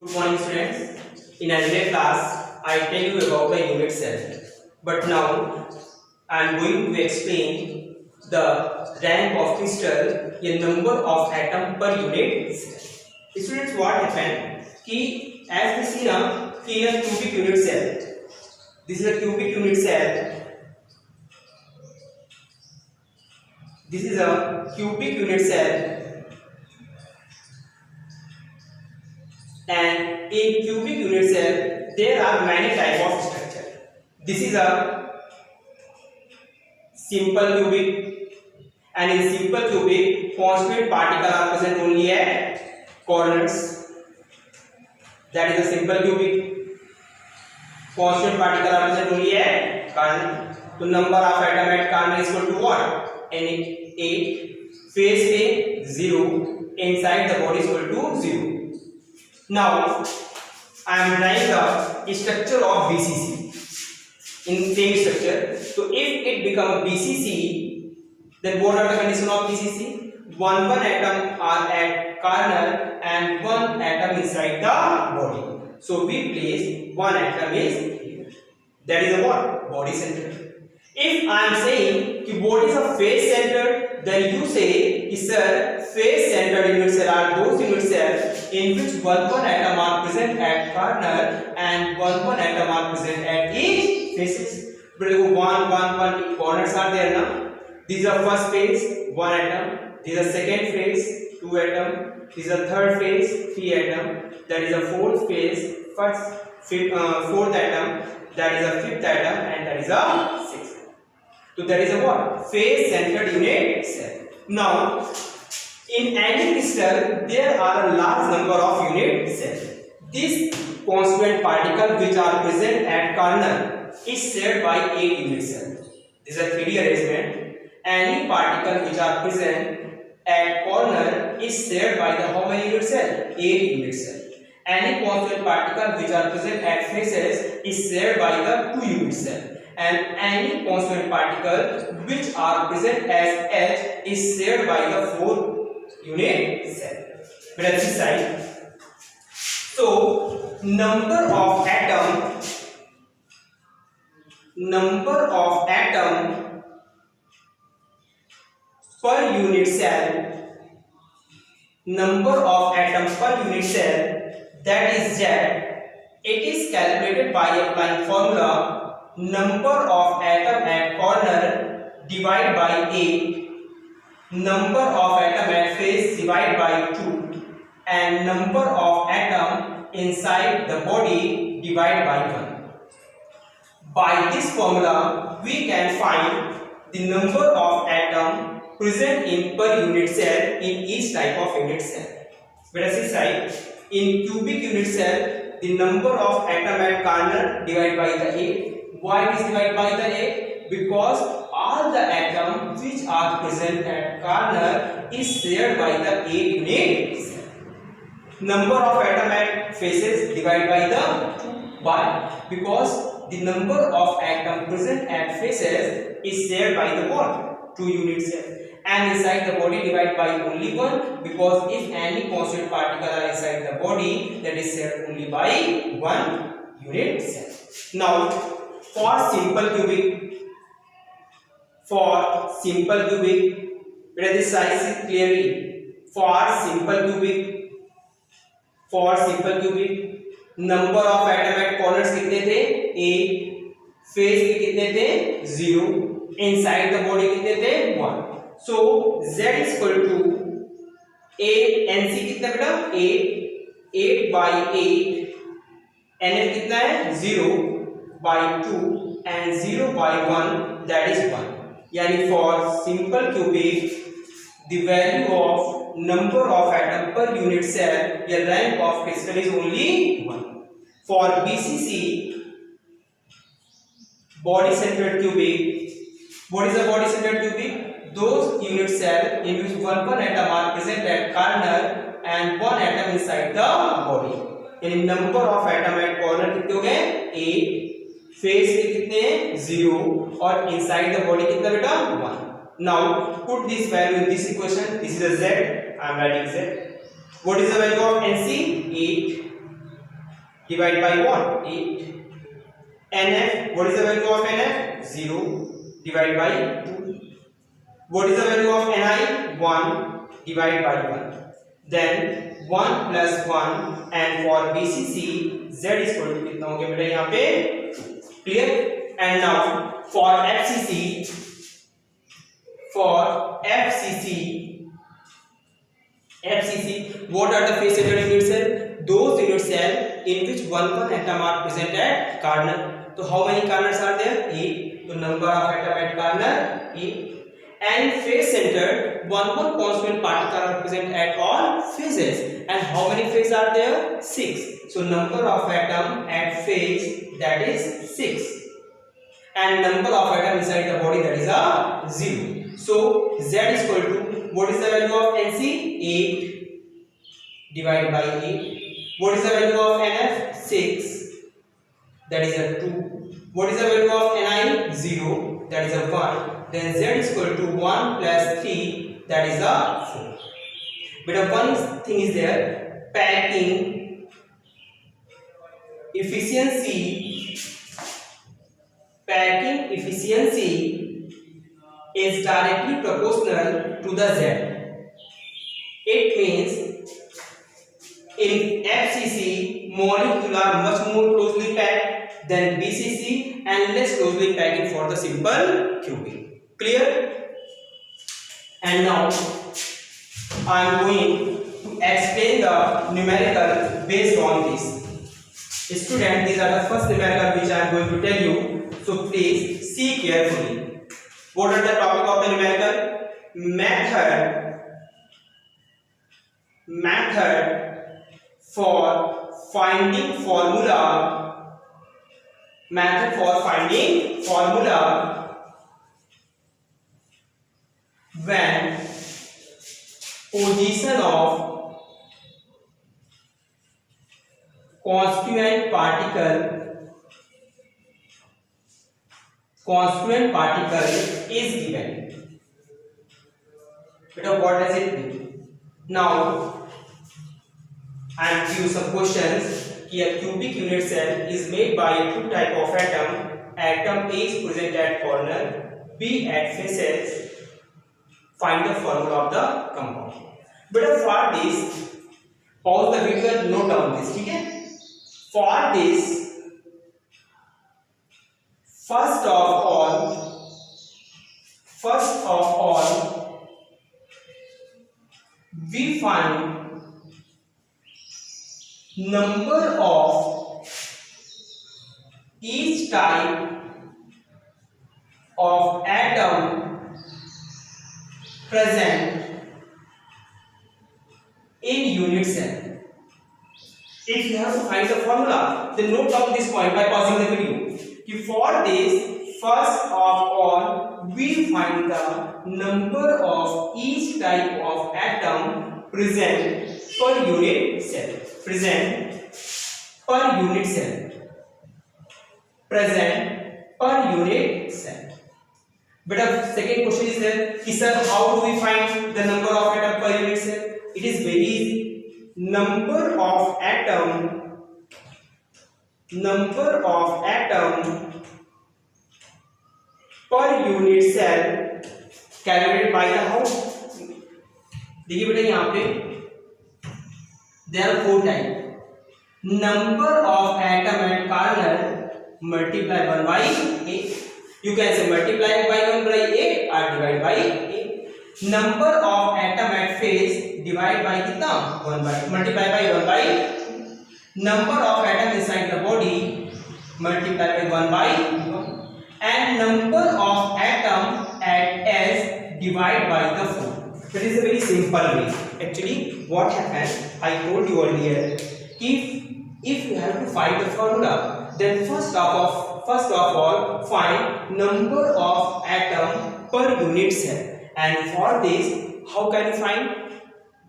Good morning, students. In earlier class, I tell you about the unit cell, but now I am going to explain the rank of crystal in number of atom per unit cell. Students, what happened? Ki as we see now, ki a cubic unit cell. This is a cubic unit cell. This is a cubic unit cell. And in cubic unit cell there are many type of structure. This is a simple cubic, and in simple cubic constant particle are present only at corners. That is a simple cubic. Constant particle are present only at corner. So number of atom at corner is equal to what? N 8. Face पे 0. Inside the body is equal to 0. Now I am drawing the structure of BCC in same structure. So if it become BCC, then what are the condition of BCC? One atom are at corner and one atom inside the body. So we place one atom is here. That is a what? Body center. If I am saying कि body is a face centered, then you say कि sir face centered unit cell are those unit cells in which one atom are present at corner and one atom are present at each faces. But one corners are there now. These are first phase, one atom. These are second phase, two atom. These are third phase, three atom. That is a fourth phase, fourth atom. That is a fifth atom, and that is a sixth. So that is a what? Phase centered unit cell. Now, in any crystal, there are a large number of unit cells. This constant particle which are present at corner is shared by 8 unit cells. This is a 3D arrangement. Any particle which are present at corner is shared by the how many unit cells? 8 unit cells. Any constant particle which are present at faces is shared by the 2 unit cells. And any constant particle which are present as H is shared by the 4 unit cell. Let's see. So number of atom per unit cell, that is Z. It is calculated by applying formula number of atom at corner divided by 8, number of atom at face divided by 2, and number of atom inside the body divided by 1. By this formula we can find the number of atom present in per unit cell in each type of unit cell. Let us see. In cubic unit cell, the number of atom at corner divided by the 8. Why it is divided by the 8? Because all the atoms which are present at corner is shared by the 8 unit cell. Number of atom at faces divided by the 2. Why? Because the number of atom present at faces is shared by the what? 2 unit cell. And inside the body divided by only 1, because if any constant particle are inside the body, that is shared only by 1 unit cell. Now for simple cubic, let us size clearly. For simple cubic, number of atom at corners कितने थे? 8. Face के कितने थे? 0. Inside the body कितने थे? 1. So Z is equal to 8. NC कितना बेटा? 8 by 8. NF कितना है? 0 by 2 and 0 by 1, that is 1. Yani for simple cubic, the value of number of atom per unit cell, the rank of crystal is only 1. For BCC, body centered cubic, what is a body centered cubic? Those unit cell in which one atom are present at corner and one atom inside the body. यानी number of atom at corner कितने हो गए? 8. Face के कितने? 0. और inside the body कितना बेटा? 1. Now put this value in this equation. This is a Z. I am writing Z. What is the value of NC? 8. divide by what? 8. NF, what is the value of NF? 0, divide by 2. What is the value of Ni? 1, divide by 1. Then 1 plus 1, and for BCC Z is equal to कितना हो गया बेटा यहाँ पे? Clear? And now for FCC, what are the face center unit cell? Those unit cell in which one atom are present at corner. So how many corners are there? 8. So number of atom at corner 8. And face center, one constant particle are present at all faces. And how many faces are there? 6. So number of atom at face, that is 6. And number of atom inside the body, that is a 0. So Z is equal to, what is the value of NC? 8 divided by 8. What is the value of NF? 6. That is a 2. What is the value of Ni? 0. That is a 1. Then Z is equal to 1 plus 3. That is a 4. But one thing is there. Packing efficiency is directly proportional to the Z. It means in FCC, molecule are much more closely packed than BCC and less closely packed for the simple cubic. Clear? And now I am going to explain the numerical based on this. Student, these are the first numerical which I am going to tell you. So please see carefully. What are the topic of the numerical? Method for finding formula. Method for finding formula when position of constituent particle is given. But what does it mean? Now I will give you some questions. A cubic unit cell is made by two type of atom. Atom A is present at corner, B at faces. Find the formula of the compound. But for this, pause the video and note down this. Okay? For this, first of all, we find number of each type of atom present in unit cell. If you have to find the formula, then note down this point by pausing the video. For this, first of all, we find the number of each type of atom present per unit cell. But the second question is that, sir, how do we find the number of atom per unit cell? It is very easy. Number of atom per unit cell calculated by the how? देखिए बेटा यहाँ पे there are 4 types. Number of atom at corner multiply 1 by 8. You can say multiply by 1 by 8 or divide by 8. Number of atom at face divide by कितना 1 by multiply by 1 by 2. Number of atom inside the body multiply by 1 by 1. And number of atom at S divide by the 4. That is a very simple way. Actually, what happened? I told you earlier. If you have to find the formula, then first of all, find number of atom per unit cell. And for this, how can you find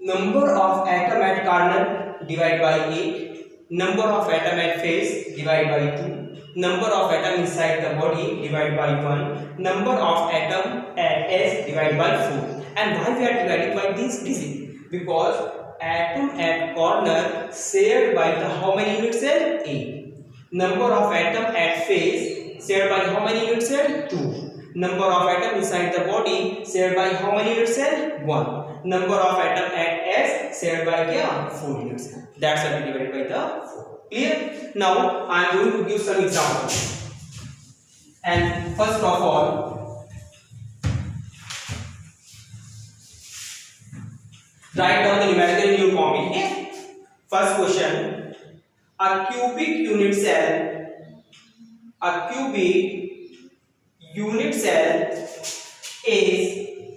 number of atom at corner divide by 8, number of atom at face divide by 2, number of atom inside the body divide by 1, number of atom at S divide by 4. And why we are dividing by this digit? Because atom at corner shared by the how many unit cell? A. Number of atom at face shared by how many unit cell? 2. Number of atom inside the body shared by how many unit cell? 1. Number of atom at S shared by क्या? 4 unit cell. That's will be divided by the 4. Clear? Now I am going to give some examples. And first of all, write down the numerical in your copy. Okay? First question: a cubic unit cell is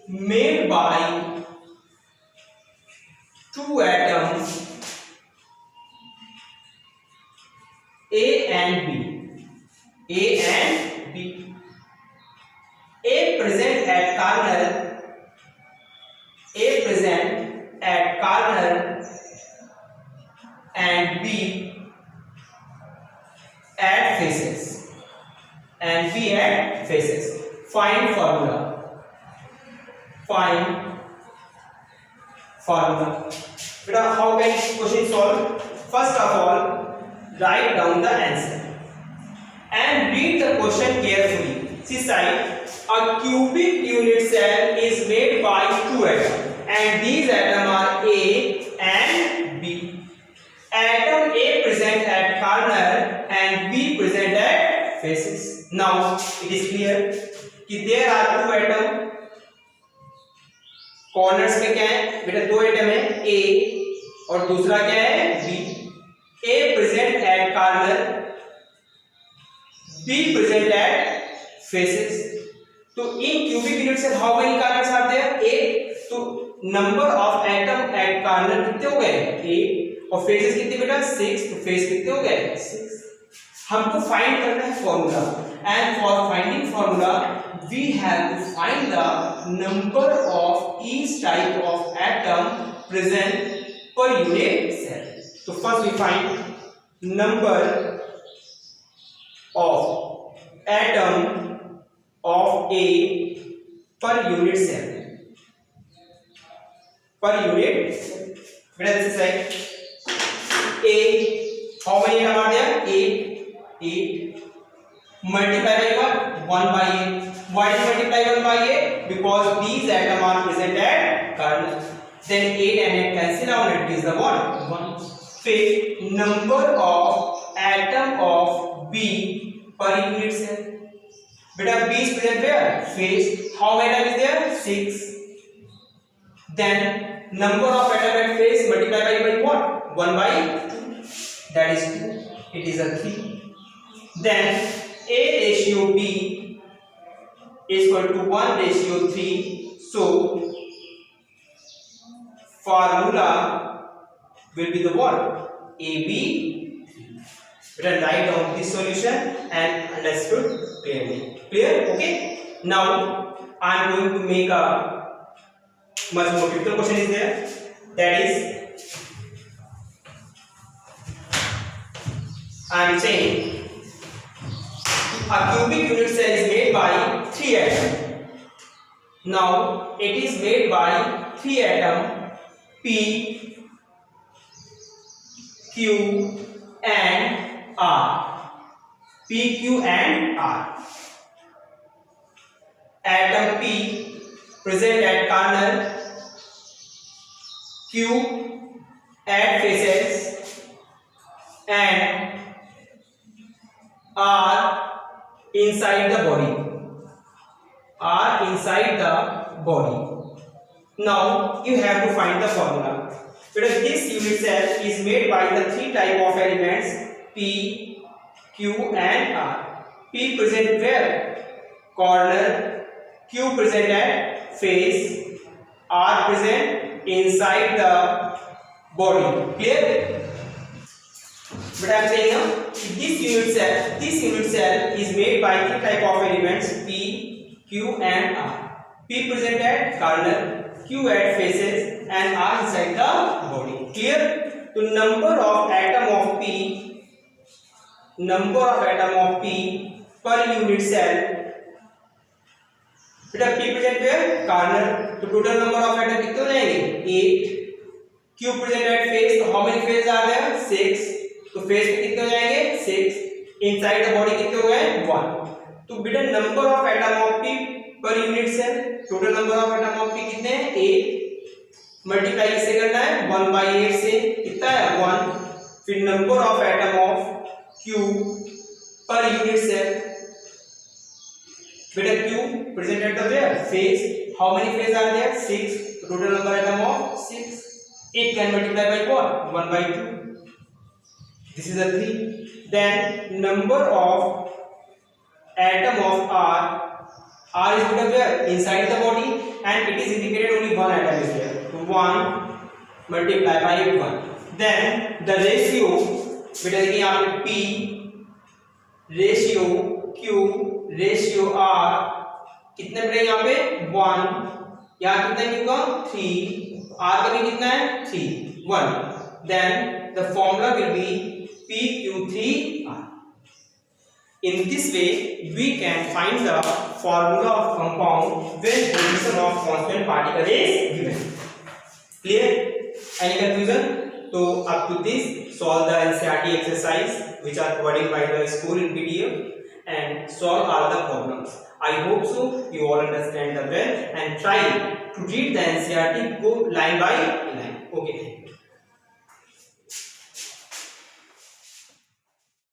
made by 2 atoms A and B. A present at corner and B at faces. Find formula. Beta, how can question solve? First of all, write down the answer and read the question carefully. See side, a cubic unit cell is made by 2 atoms and these atoms are A and B. Atom A present at corner and B present at faces. Now it is clear कि there are 2 atoms. Corners में क्या है बेटा? 2 atom है A और दूसरा क्या है? B. A present at corner, B present at faces. तो in cubic unit cell how many corners are there? 8. तो number of atom at corner कितने हो गए? 8. और faces कितने बेटा? 6. तो face कितने हो गए? 6. हमको फाइंड करना है formula and for finding formula we have to find the number of each type of atom present per unit cell. So first we find number of atom of A per unit cell. Better this is like A. How many atom are there? 8. Multiply by what? 1 by 8. Why do you multiply 1 by 8? Because these atoms are present at corner. Then 8 and 8 cancel out, it is the what? 1. Fifth, number of atom of B per unit cell. Beta, B is present where? Face. How many atoms is there? 6. Then number of atom at face multiply by what? 1 by 2. That is 2. It is a 3. Then A ratio B is equal to 1 ratio 3. So formula will be the what? AB. Better write down this solution and understood clearly. Clear? Okay. Now I am going to make a much more difficult question is there. That is, I am saying a cubic unit cell is made by 3 atoms. Now it is made by 3 atoms P, Q and R. P, Q and R. Atom P present at corner, Q at faces and R inside the body. Now you have to find the formula. Because this unit cell is made by the 3 type of elements P, Q and R. P present where? Corner. Q present at face. R present inside the body. Clear? But I am saying now, this unit cell is made by 3 type of elements P, Q and R. P present at corner, Q at faces and R inside the body. Clear? So number of atom of P per unit cell. बेटा P present where? Corner. तो total number of atom कितने हो जाएंगे? 8. Q present at face, तो how many phase are there? 6. तो face पे कितने हो जाएंगे? 6. Inside the body कितने हो गए? 1. तो बेटा number of atom of P per unit cell, total number of atom of P कितने हैं? 8. मल्टीप्लाई किससे करना है? 1/8 से, कितना है? 1. फिर number of atom of Q per unit cell, बेटा Q present at the where? Face. How many phase are there? 6. Total number atom of 6. It can multiply by what? 1/2. This is a 3. Then number of atom of R. R is where? Inside the body, and it is indicated only one atom is there. So 1 multiply by 1. Then the ratio, बेटा देखिए यहाँ पे P ratio Q ratio R कितने बेटा यहाँ पे 1, यहाँ कितना Q का 3, R का भी कितना है 3, 1. Then the formula will be PQ3R. In this way we can find the formula of compound when position of constant particle is given. Clear? Any confusion? So up to this, solve the NCERT exercise which are provided by the school in PDF and solve all the problems. I hope so you all understand the well and try to read the NCERT, go line by line. Okay.